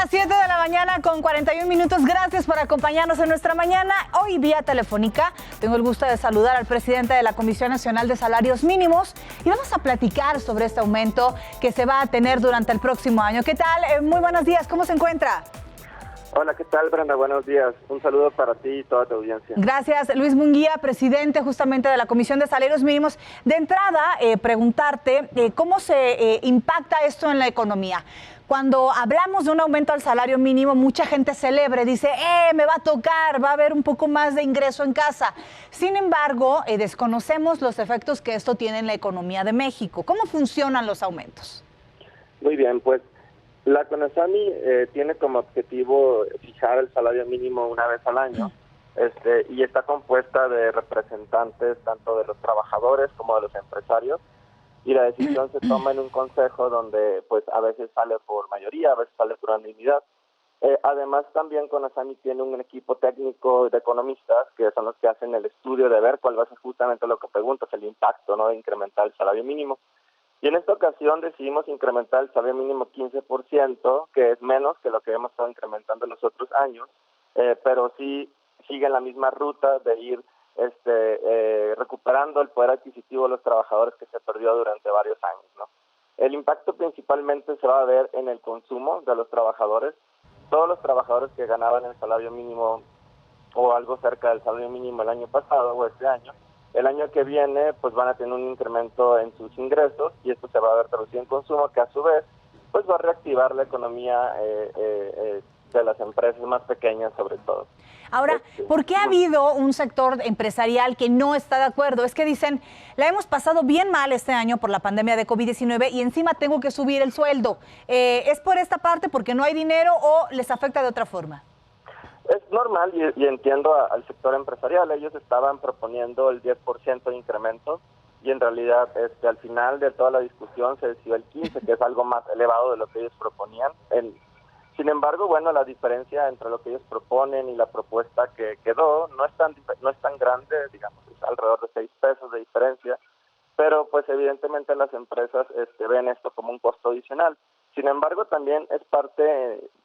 las 7 de la mañana con 41 minutos. Gracias por acompañarnos en nuestra mañana. Hoy vía telefónica tengo el gusto de saludar al presidente de la Comisión Nacional de Salarios Mínimos y vamos a platicar sobre este aumento que se va a tener durante el próximo año. ¿Qué tal? Muy buenos días. ¿Cómo se encuentra? Hola, ¿qué tal, Brenda? Buenos días. Un saludo para ti y toda tu audiencia. Gracias, Luis Munguía, presidente justamente de la Comisión de Salarios Mínimos. De entrada, preguntarte cómo se impacta esto en la economía. Cuando hablamos de un aumento al salario mínimo, mucha gente celebra, dice, me va a tocar, va a haber un poco más de ingreso en casa. Sin embargo, desconocemos los efectos que esto tiene en la economía de México. ¿Cómo funcionan los aumentos? Muy bien, pues la CONASAMI tiene como objetivo fijar el salario mínimo una vez al año y está compuesta de representantes tanto de los trabajadores como de los empresarios. Y la decisión se toma en un consejo donde pues a veces sale por mayoría, a veces sale por unanimidad. Además también CONASAMI tiene un equipo técnico de economistas que son los que hacen el estudio de ver cuál va a ser justamente lo que preguntas, el impacto, ¿no?, de incrementar el salario mínimo. Y en esta ocasión decidimos incrementar el salario mínimo 15%, que es menos que lo que hemos estado incrementando en los otros años, pero sí sigue la misma ruta de ir recuperando el poder adquisitivo de los trabajadores que se perdió durante varios años, ¿no? El impacto principalmente se va a ver en el consumo de los trabajadores. Todos los trabajadores que ganaban el salario mínimo o algo cerca del salario mínimo el año pasado o este año, el año que viene pues van a tener un incremento en sus ingresos y esto se va a ver traducido en consumo, que a su vez pues va a reactivar la economía de las empresas más pequeñas sobre todo. Ahora, ¿por qué ha habido un sector empresarial que no está de acuerdo? Es que dicen, la hemos pasado bien mal este año por la pandemia de COVID-19 y encima tengo que subir el sueldo. ¿Es por esta parte porque no hay dinero o les afecta de otra forma? Es normal y entiendo al sector empresarial. Ellos estaban proponiendo el 10% de incremento y en realidad al final de toda la discusión se decidió el 15%, que es algo más elevado de lo que ellos proponían. Sin embargo, bueno, la diferencia entre lo que ellos proponen y la propuesta que quedó no es tan grande, digamos, es alrededor de 6 pesos de diferencia, pero pues evidentemente las empresas ven esto como un costo adicional. Sin embargo, también es parte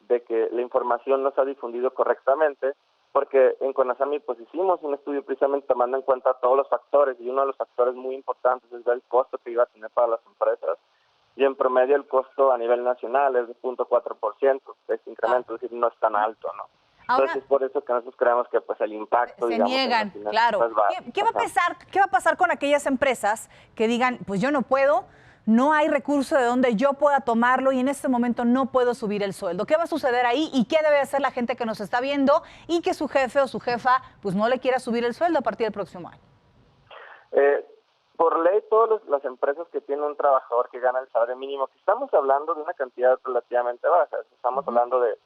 de que la información no se ha difundido correctamente, porque en CONASAMI pues hicimos un estudio precisamente tomando en cuenta todos los factores, y uno de los factores muy importantes es el costo que iba a tener para las empresas. Y en promedio el costo a nivel nacional es de 0.4% de este incremento, es decir, no es tan alto, ¿no? Ahora, entonces es por eso que nosotros creemos que pues el impacto, se digamos, niegan, final, claro. Pues ¿Qué va a pasar con aquellas empresas que digan, pues yo no puedo, no hay recurso de donde yo pueda tomarlo y en este momento no puedo subir el sueldo? ¿Qué va a suceder ahí y qué debe hacer la gente que nos está viendo y que su jefe o su jefa pues no le quiera subir el sueldo a partir del próximo año? Por ley, todas las empresas que tienen un trabajador que gana el salario mínimo, que estamos hablando de una cantidad relativamente baja, estamos hablando de,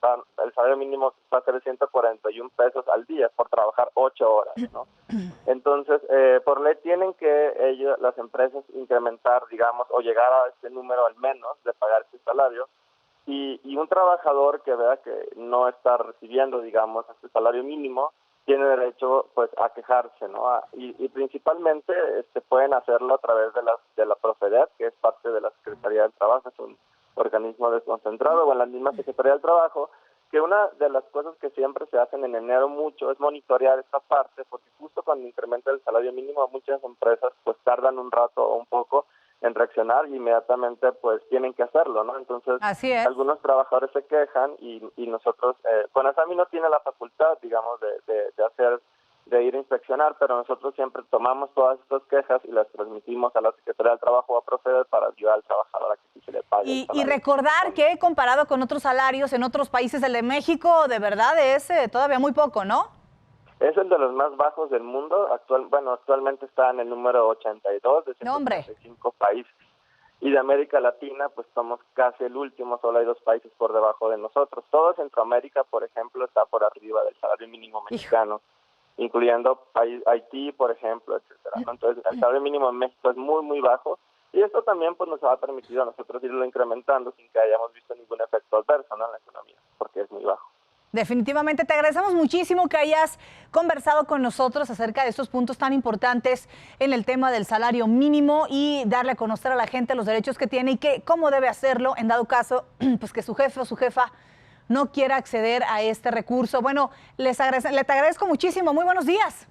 el salario mínimo va a ser de 141 pesos al día por trabajar 8 horas, ¿no? Entonces, por ley tienen que las empresas incrementar, digamos, o llegar a este número al menos de pagar ese salario, y un trabajador que vea que no está recibiendo, digamos, este salario mínimo, tiene derecho pues a quejarse, ¿no? Y principalmente pueden hacerlo a través de la Profedet, que es parte de la Secretaría del Trabajo, es un organismo desconcentrado, o en la misma Secretaría del Trabajo, que una de las cosas que siempre se hacen en enero mucho es monitorear esta parte, porque justo cuando incrementa el salario mínimo muchas empresas pues tardan un rato o un poco en reaccionar y inmediatamente pues tienen que hacerlo, ¿no? Entonces algunos trabajadores se quejan y nosotros, CONASAMI no tiene la facultad, digamos, de ir a inspeccionar, pero nosotros siempre tomamos todas estas quejas y las transmitimos a la Secretaría del Trabajo o a Proceder para ayudar al trabajador a que sí se le pague. Y recordar que comparado con otros salarios en otros países del de México, de verdad es todavía muy poco, ¿no? Es el de los más bajos del mundo. Actualmente está en el número 82 de 135 países. Y de América Latina, pues somos casi el último, solo hay 2 países por debajo de nosotros. Todo Centroamérica, por ejemplo, está por arriba del salario mínimo mexicano, incluyendo Haití, por ejemplo, etcétera, ¿no? Entonces, el salario mínimo en México es muy, muy bajo. Y esto también pues nos ha permitido a nosotros irlo incrementando sin que hayamos visto ningún efecto adverso, ¿no?, en la economía, porque es muy bajo. Definitivamente, te agradecemos muchísimo que hayas conversado con nosotros acerca de estos puntos tan importantes en el tema del salario mínimo y darle a conocer a la gente los derechos que tiene y cómo debe hacerlo en dado caso pues que su jefe o su jefa no quiera acceder a este recurso. Bueno, les agradezco muchísimo. Muy buenos días.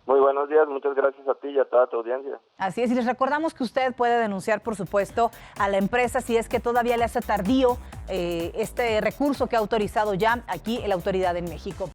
Muy buenos días, muchas gracias a ti y a toda tu audiencia. Así es, y les recordamos que usted puede denunciar, por supuesto, a la empresa si es que todavía le hace tardío este recurso que ha autorizado ya aquí la autoridad en México.